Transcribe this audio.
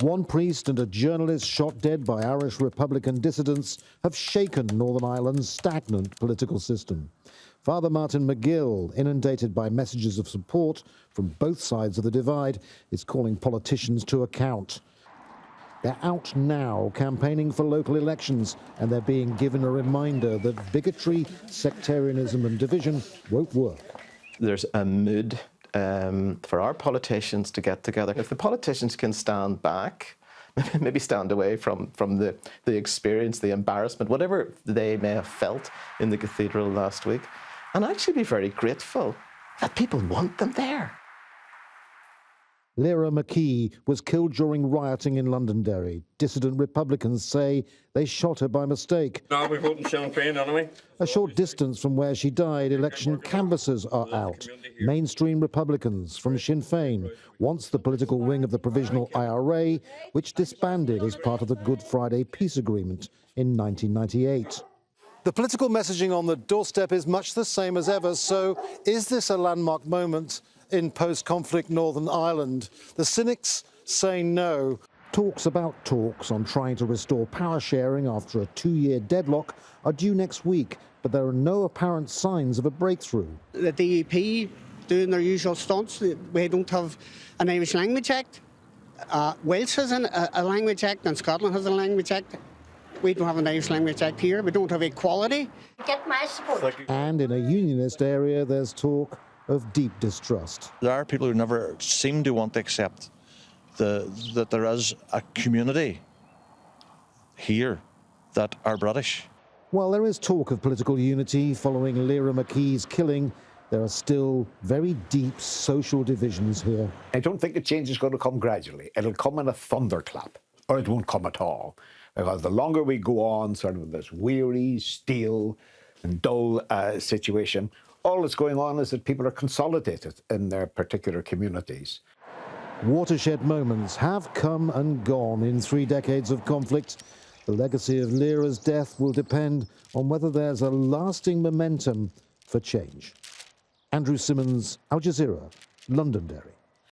One priest and a journalist shot dead by Irish Republican dissidents have shaken Northern Ireland's stagnant political system. Father Martin Magill, inundated by messages of support from both sides of the divide, is calling politicians to account. They're out now campaigning for local elections, and they're being given a reminder that bigotry, sectarianism and division won't work. There's a mood for our politicians to get together. If the politicians can stand back, maybe stand away from the experience, the embarrassment, whatever they may have felt in the cathedral last week, and actually be very grateful that people want them there. Lyra McKee was killed during rioting in Londonderry. Dissident Republicans say they shot her by mistake. No, we're voting Sinn Féin anyway. A short distance from where she died, election canvassers are out. Mainstream Republicans from Sinn Féin, once the political wing of the provisional IRA, which disbanded as part of the Good Friday Peace Agreement in 1998. The political messaging on the doorstep is much the same as ever, so is this a landmark moment in post-conflict Northern Ireland? The cynics say no. Talks about talks on trying to restore power sharing after a 2-year deadlock are due next week, but there are no apparent signs of a breakthrough. The DUP doing their usual stunts. We don't have an Irish Language Act. Wales has a Language Act and Scotland has a Language Act. We don't have an Irish Language Act here. We don't have equality. Get my support. And in a unionist area, there's talk of deep distrust. There are people who never seem to want to accept that there is a community here that are British. While there is talk of political unity following Lyra McKee's killing, there are still very deep social divisions here. I don't think the change is going to come gradually. It'll come in a thunderclap, or it won't come at all. Because the longer we go on sort of this weary, stale and dull situation, all that's going on is that people are consolidated in their particular communities. Watershed moments have come and gone in 3 decades of conflict. The legacy of Lyra's death will depend on whether there's a lasting momentum for change. Andrew Simmons, Al Jazeera, Londonderry.